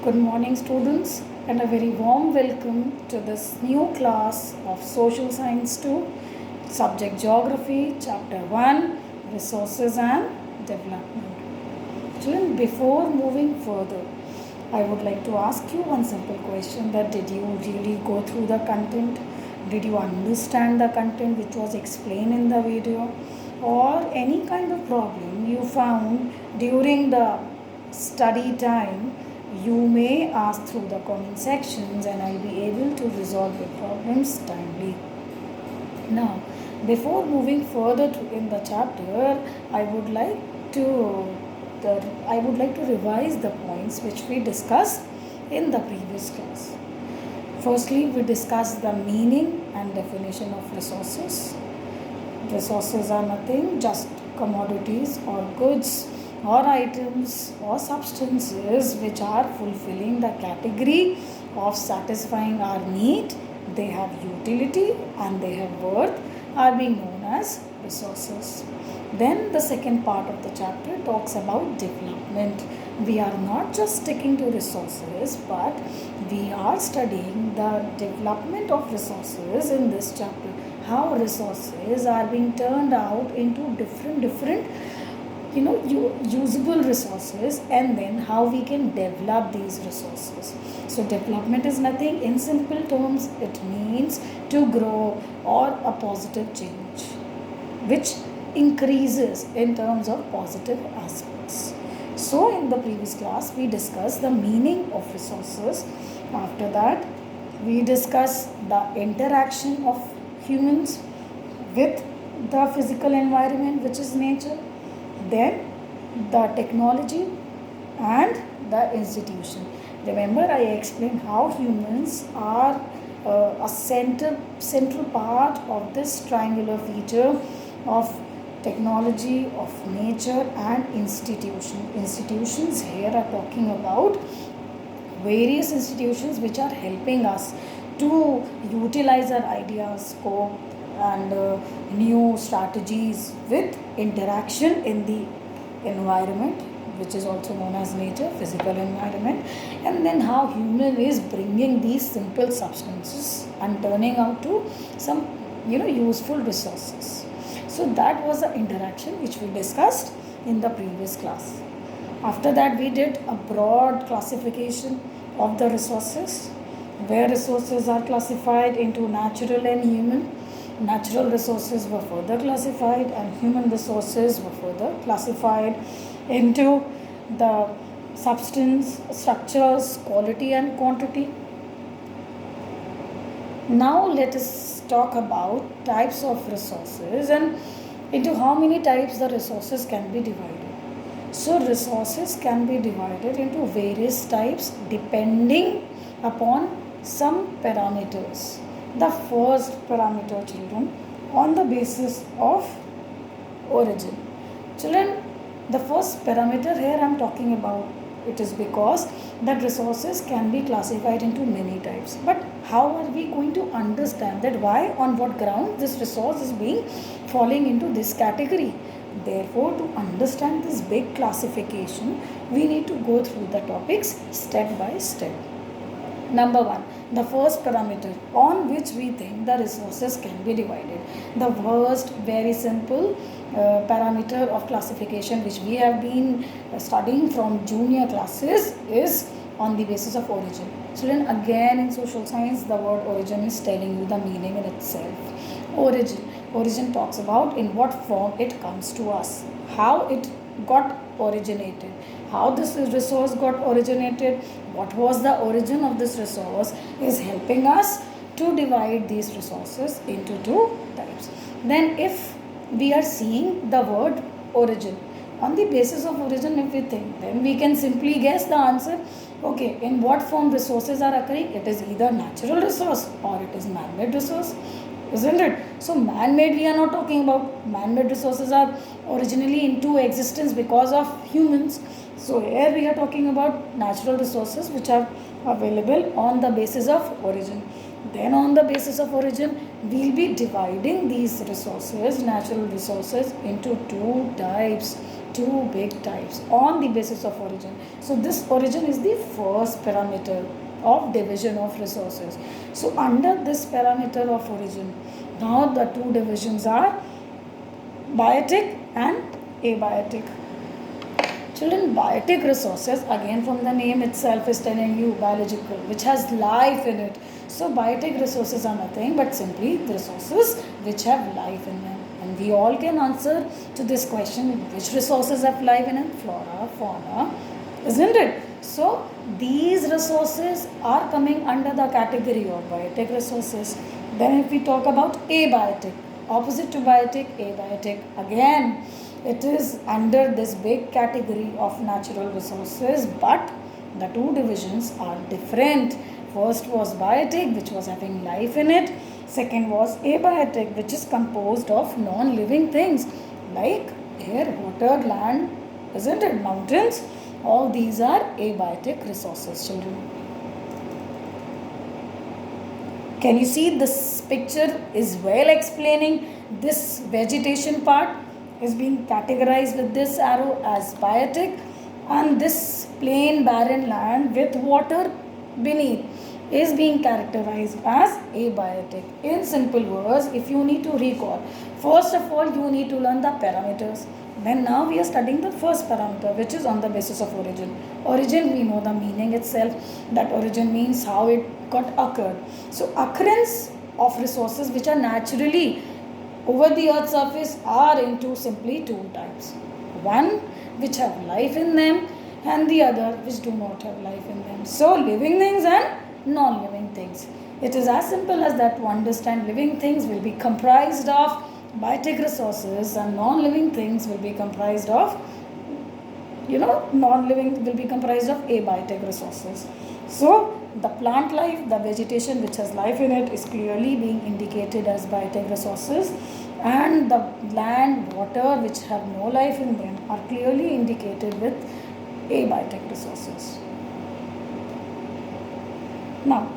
Good morning, students, and a very warm welcome to this new class of Social Science 2, Subject Geography, Chapter 1, Resources and Development. Children, before moving further, I would like to ask you one simple question: that did you really go through the content? Did you understand the content which was explained in the video? Or any kind of problem you found during the study time, you may ask through the comment sections and I'll be able to resolve your problems timely. Now, before moving further in the chapter, I would like to revise the points which we discussed in the previous class. Firstly, we discussed the meaning and definition of resources. Resources are nothing, just commodities or goods or items or substances which are fulfilling the category of satisfying our need. They have utility and they have worth, are being known as resources. Then the second part of the chapter talks about development. We are not just sticking to resources, but we are studying the development of resources in this chapter. How resources are being turned out into different usable resources, and then how we can develop these resources. So development is nothing, in simple terms it means to grow or a positive change which increases in terms of positive aspects. So in the previous class we discussed the meaning of resources. After that we discussed the interaction of humans with the physical environment, which is nature. Then the technology and the institution. Remember, I explained how humans are a central part of this triangular feature of technology, of nature and institution. Institutions here are talking about various institutions which are helping us to utilize our ideas, scope and new strategies with interaction in the environment, which is also known as nature, physical environment, and then how human is bringing these simple substances and turning out to some useful resources. So that was the interaction which we discussed in the previous class. After that we did a broad classification of the resources, where resources are classified into natural and human. Natural resources were further classified and human resources were further classified into the substance, structures, quality and quantity. Now let us talk about types of resources and into how many types the resources can be divided. So resources can be divided into various types depending upon some parameters. The first parameter, children, on the basis of origin. Children, the first parameter here I am talking about, it is because that resources can be classified into many types. But how are we going to understand that why, on what ground this resource is being falling into this category? Therefore, to understand this big classification, we need to go through the topics step by step. Number one, the first parameter on which we think the resources can be divided. The first very simple parameter of classification which we have been studying from junior classes is on the basis of origin. Children, again in social science the word origin is telling you the meaning in itself. Origin talks about in what form it comes to us, how it got originated, how this resource got originated, what was the origin of this resource, is helping us to divide these resources into two types. Then if we are seeing the word origin, on the basis of origin if we think, then we can simply guess the answer. Okay, in what form resources are occurring? It is either natural resource or it is man-made resource, isn't it? So man-made we are not talking about. Man-made resources are originally into existence because of humans. So here we are talking about natural resources which are available on the basis of origin. Then on the basis of origin, we will be dividing these resources, natural resources, into two types. two big types on the basis of origin. So this origin is the first parameter of division of resources. So under this parameter of origin, now the two divisions are biotic and abiotic. Children, biotic resources, again from the name itself is telling you biological, which has life in it. So biotic resources are nothing but simply the resources which have life in them. And we all can answer to this question, which resources have life in them? Flora, fauna, isn't it? So these resources are coming under the category of biotic resources. Then if we talk about abiotic, opposite to biotic, abiotic, again it is under this big category of natural resources, but the two divisions are different. First was biotic, which was having life in it. Second was abiotic, which is composed of non-living things like air, water, land, isn't it? Mountains. All these are abiotic resources, children. Can you see this picture is well explaining this vegetation part is being categorized with this arrow as biotic, and this plain barren land with water beneath is being characterized as abiotic. In simple words, if you need to recall, first of all you need to learn the parameters. Then now we are studying the first parameter, which is on the basis of origin. Origin, we know the meaning itself. That origin means how it got occurred. So occurrence of resources which are naturally over the earth's surface are into simply two types. One which have life in them and the other which do not have life in them. So living things and non-living things. It is as simple as that to understand living things will be comprised of biotic resources and non-living things will be comprised of, non-living will be comprised of abiotic resources. So the plant life, the vegetation which has life in it is clearly being indicated as biotic resources, and the land, water which have no life in them are clearly indicated with abiotic resources. Now,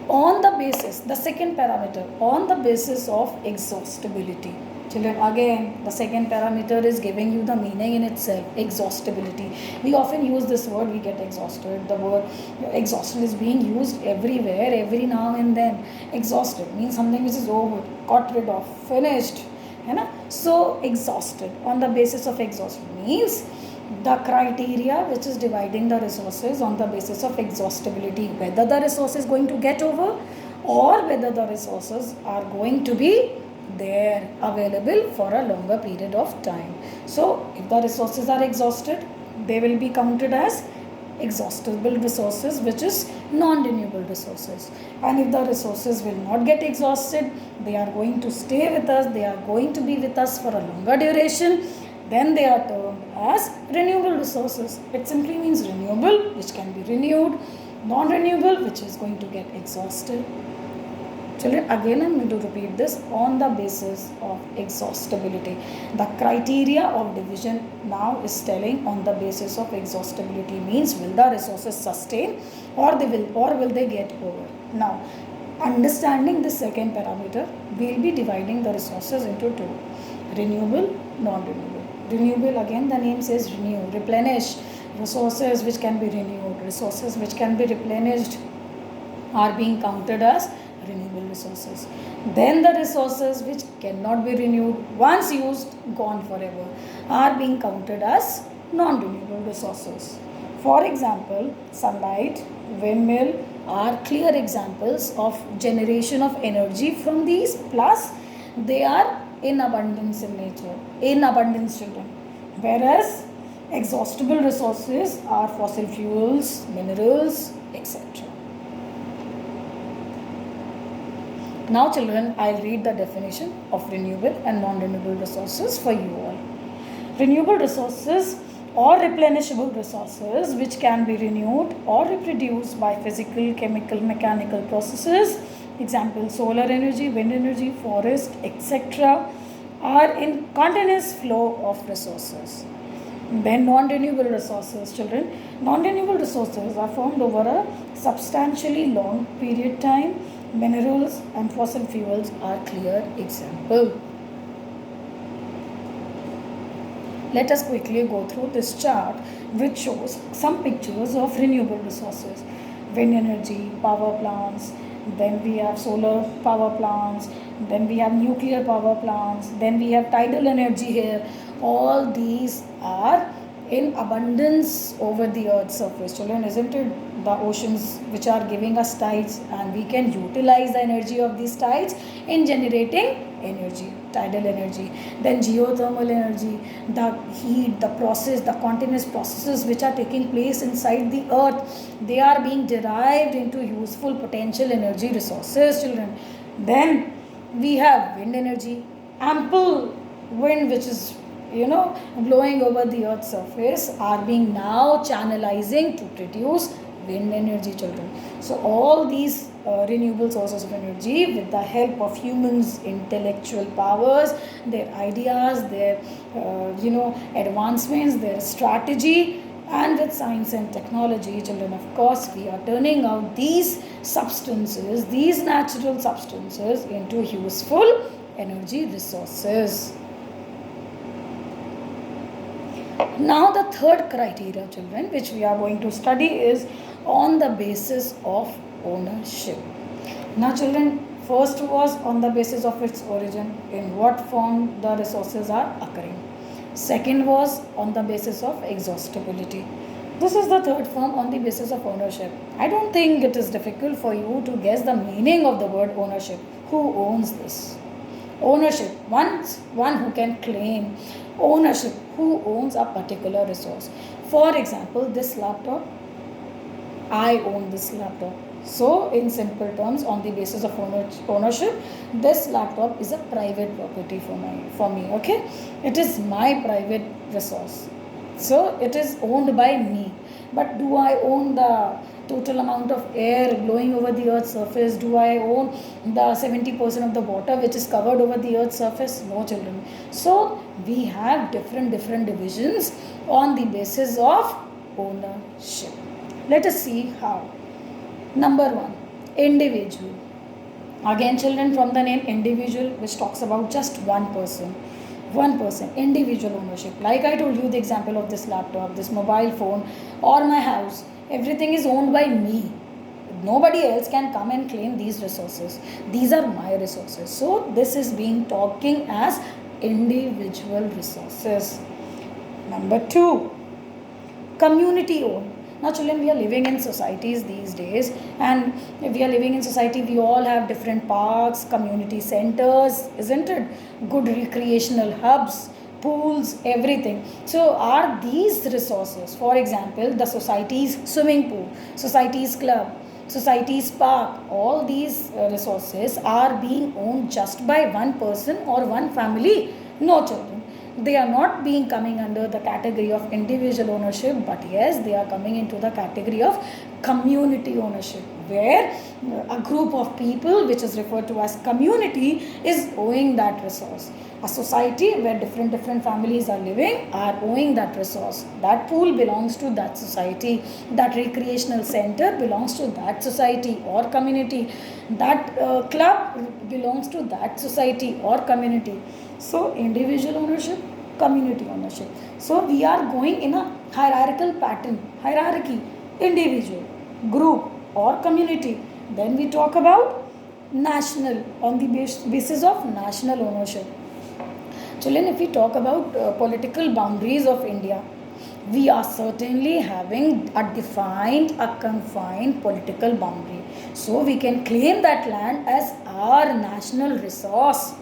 on the basis, the second parameter, on the basis of exhaustibility. Children, again, the second parameter is giving you the meaning in itself, exhaustibility. We often use this word, we get exhausted. The word exhausted is being used everywhere, every now and then. Exhausted means something which is over, got rid of, finished. So, exhausted, on the basis of exhausted means the criteria which is dividing the resources on the basis of exhaustibility, whether the resource is going to get over or whether the resources are going to be there available for a longer period of time. So if the resources are exhausted, they will be counted as exhaustible resources, which is non-renewable resources. And if the resources will not get exhausted, they are going to stay with us, they are going to be with us for a longer duration, then they are termed as renewable resources. It simply means renewable, which can be renewed, non-renewable, which is going to get exhausted. Children, again I am going to repeat this, on the basis of exhaustibility. The criteria of division now is telling on the basis of exhaustibility means will the resources sustain or will they get over. Now, understanding the second parameter, we will be dividing the resources into two, renewable, non-renewable. Renewable, again the name says renew, replenish. Resources which can be renewed, resources which can be replenished are being counted as renewable resources. Then the resources which cannot be renewed, once used, gone forever, are being counted as non-renewable resources. For example, sunlight, windmill are clear examples of generation of energy from these, plus they are in abundance in nature, in abundance, children. Whereas exhaustible resources are fossil fuels, minerals, etc. Now children, I'll read the definition of renewable and non-renewable resources for you all. Renewable resources or replenishable resources which can be renewed or reproduced by physical, chemical, mechanical processes, example solar energy, wind energy, forest, etc. are in continuous flow of resources. Then non-renewable resources, children. Non-renewable resources are formed over a substantially long period time. Minerals and fossil fuels are clear example. Let us quickly go through this chart which shows some pictures of renewable resources. Wind energy, power plants, then we have solar power plants, then we have nuclear power plants, then we have tidal energy here. All these are in abundance over the earth's surface. Children, isn't it? The oceans which are giving us tides, and we can utilize the energy of these tides in generating energy, tidal energy. Then geothermal energy, the heat, the process, the continuous processes which are taking place inside the earth, they are being derived into useful potential energy resources, children. Then we have wind energy, ample wind which is blowing over the earth's surface are being now channelizing to produce wind energy, children. So all these renewable sources of energy, with the help of humans intellectual powers, their ideas, their advancements, their strategy, and with science and technology, children, of course, we are turning out these substances, these natural substances, into useful energy resources. Now the third criteria, children, which we are going to study is on the basis of ownership. Now, children, first was on the basis of its origin, in what form the resources are occurring. Second was on the basis of exhaustibility. This is the third form, on the basis of ownership. I don't think it is difficult for you to guess the meaning of the word ownership. Who owns this? Ownership, one who can claim. Ownership, who owns a particular resource. For example, this laptop, I own this laptop. So, in simple terms, on the basis of ownership, this laptop is a private property for me. Okay, it is my private resource. So, it is owned by me. But do I own the total amount of air blowing over the earth's surface? Do I own the 70% of the water which is covered over the earth's surface? No, children. So, we have different divisions on the basis of ownership. Let us see how. Number one, individual. Again, children, from the name individual, which talks about just one person, individual ownership. Like I told you the example of this laptop, this mobile phone, or my house, everything is owned by me. Nobody else can come and claim these resources. These are my resources. So this is being talking as individual resources. Number two, community owned. Now, children, we are living in societies these days, and if we are living in society, we all have different parks, community centers, isn't it? Good recreational hubs, pools, everything. So, are these resources, for example, the society's swimming pool, society's club, society's park, all these resources are being owned just by one person or one family? No, children. They are not being coming under the category of individual ownership, but yes, they are coming into the category of community ownership, where a group of people, which is referred to as community, is owning that resource. A society where different families are living are owning that resource. That pool belongs to that society. That recreational center belongs to that society or community. That club belongs to that society or community. So, individual ownership, community ownership. So, we are going in a hierarchical pattern, hierarchy, individual, group or community. Then we talk about national, on the basis of national ownership. Children, if we talk about political boundaries of India, we are certainly having a confined political boundary. So, we can claim that land as our national resource.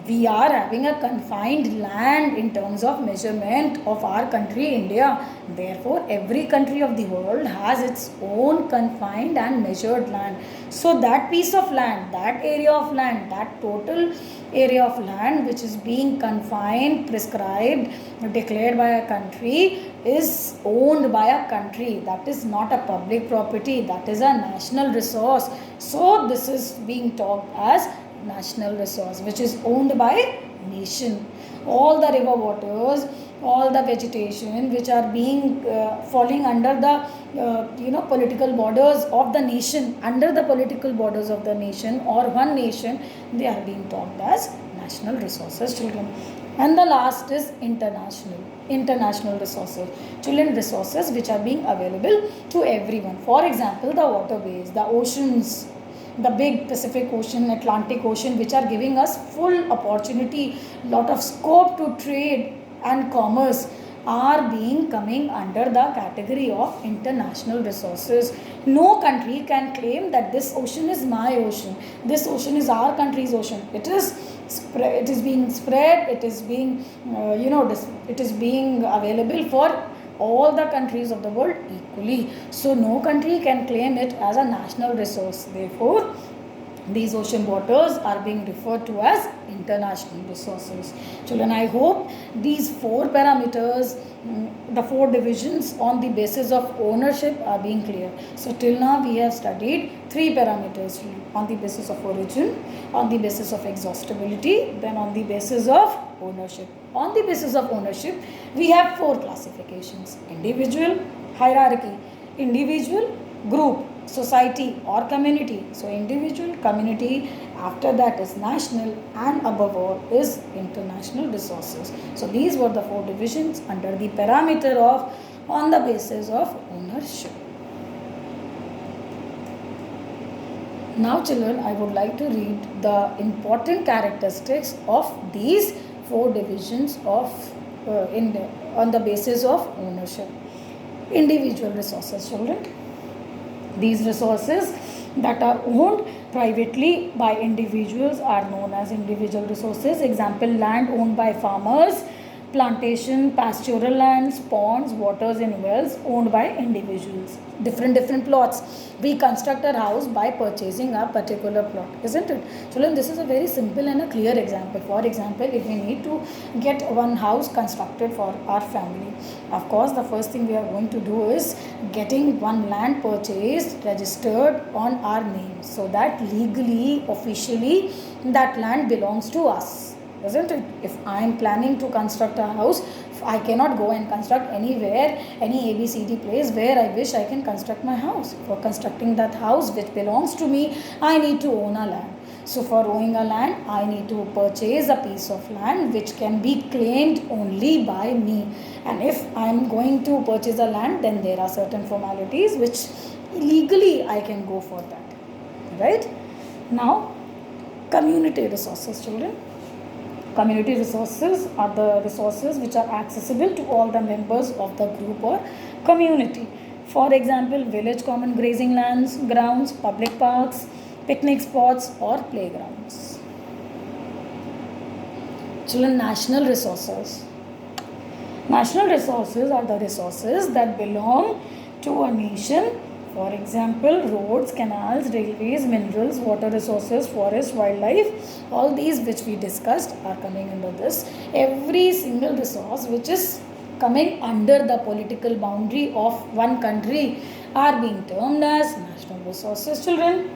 We are having a confined land in terms of measurement of our country, India. Therefore, every country of the world has its own confined and measured land. So, that piece of land, that area of land, that total area of land which is being confined, prescribed, declared by a country is owned by a country. That is not a public property, that is a national resource. So, this is being talked as national resource, which is owned by nation. All the river waters, all the vegetation which are being falling under the political borders of the nation, under the political borders of the nation or one nation, they are being talked as national resources, children. And the last is international resources. Children, resources which are being available to everyone. For example, the waterways, the oceans, the big Pacific Ocean, Atlantic Ocean, which are giving us full opportunity, lot of scope to trade and commerce, are being coming under the category of international resources. No country can claim that this ocean is my ocean, this ocean is our country's ocean. It is being spread, it is being it is being available for all the countries of the world equally. So no country can claim it as a national resource. Therefore, these ocean waters are being referred to as international resources. Children, I hope these four parameters, the four divisions on the basis of ownership are being clear. So till now we have studied three parameters: on the basis of origin, on the basis of exhaustibility, then on the basis of ownership. On the basis of ownership, we have four classifications: individual, hierarchy, individual, group, society or community. So individual, community, after that is national, and above all is international resources. So these were the four divisions under the parameter of on the basis of ownership. Now children, I would like to read the important characteristics of these four divisions of on the basis of ownership. Individual resources, children. These resources that are owned privately by individuals are known as individual resources. Example: land owned by farmers, plantation, pastoral lands, ponds, waters in wells owned by individuals. Different plots. We construct our house by purchasing a particular plot, isn't it? Children, this is a very simple and a clear example. For example, if we need to get one house constructed for our family, of course the first thing we are going to do is getting one land purchased, registered on our name, so that legally, officially, that land belongs to us, isn't it? If I am planning to construct a house, I cannot go and construct anywhere, any ABCD place where I wish I can construct my house. For constructing that house which belongs to me, I need to own a land. So for owning a land, I need to purchase a piece of land which can be claimed only by me. And if I am going to purchase a land, then there are certain formalities which legally I can go for that. Right? Now, community resources, children. Community resources are the resources which are accessible to all the members of the group or community. For example, village common grazing lands, grounds, public parks, picnic spots or playgrounds. Children, national resources. National resources are the resources that belong to a nation. For example, roads, canals, railways, minerals, water resources, forest, wildlife, all these which we discussed are coming under this. Every single resource which is coming under the political boundary of one country are being termed as national resources, children.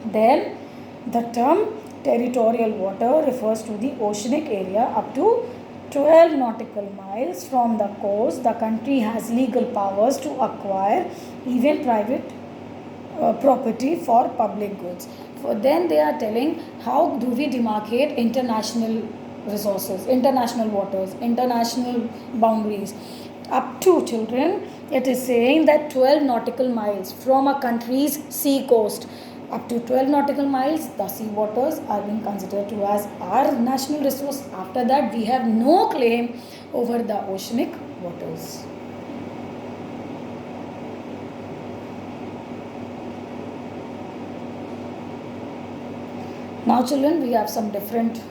Then the term territorial water refers to the oceanic area up to 12 nautical miles from the coast. The country has legal powers to acquire even private property for public goods. Then they are telling how do we demarcate international resources, international waters, international boundaries. Up to, children, it is saying that 12 nautical miles from a country's sea coast. Up to 12 nautical miles, the sea waters are being considered to as our national resource. After that, we have no claim over the oceanic waters. Now children, we have some different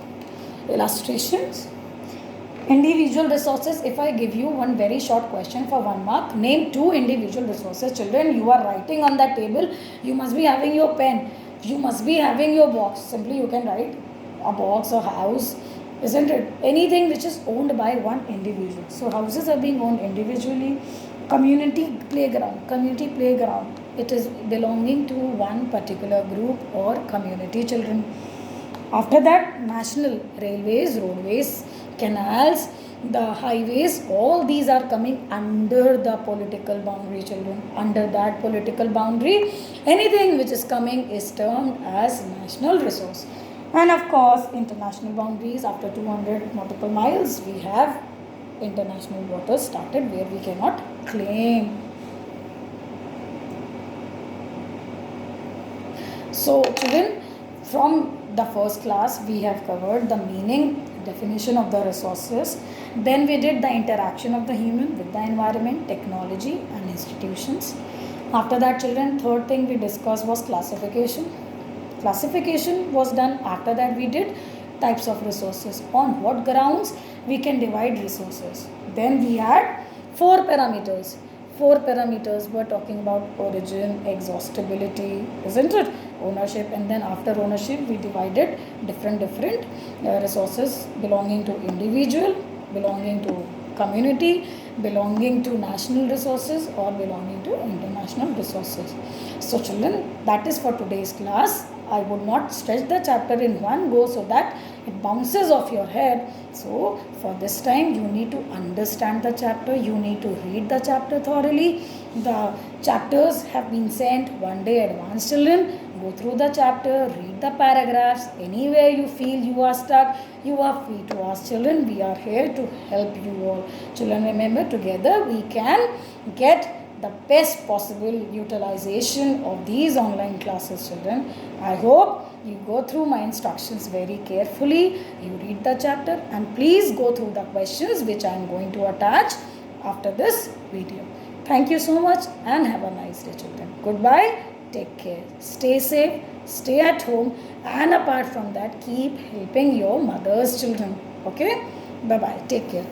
illustrations. Individual resources. If I give you one very short question for 1 mark, name 2 individual resources. Children, you are writing on that table. You must be having your pen. You must be having your box. Simply you can write a box or house, isn't it? Anything which is owned by one individual. So houses are being owned individually. Community playground. Community playground. It is belonging to one particular group or community, children. After that, national railways, roadways, canals, the highways, all these are coming under the political boundary, children. Under that political boundary, anything which is coming is termed as national resource. And of course, international boundaries. After 200 nautical miles, we have international waters started where we cannot claim. So, children, from the first class, we have covered the meaning, definition of the resources. Then we did the interaction of the human with the environment, technology, and institutions. After that, children, third thing we discussed was classification. Classification was done. After that, we did types of resources. On what grounds we can divide resources. Then we had four parameters. Four parameters were talking about origin, exhaustibility, isn't it? Ownership, and then after ownership, we divided different resources belonging to individual, belonging to community, belonging to national resources, or belonging to international resources. So, children, that is for today's class. I would not stretch the chapter in one go so that it bounces off your head. So, for this time, you need to understand the chapter, you need to read the chapter thoroughly. The chapters have been sent one day advance, children. Go through the chapter, read the paragraphs. Anywhere you feel you are stuck, you are free to ask, children. We are here to help you all. Children, remember, together we can get the best possible utilization of these online classes, children. I hope you go through my instructions very carefully. You read the chapter and please go through the questions which I am going to attach after this video. Thank you so much and have a nice day, children. Goodbye. Take care. Stay safe. Stay at home. And apart from that, keep helping your mother's children. Okay? Bye-bye. Take care.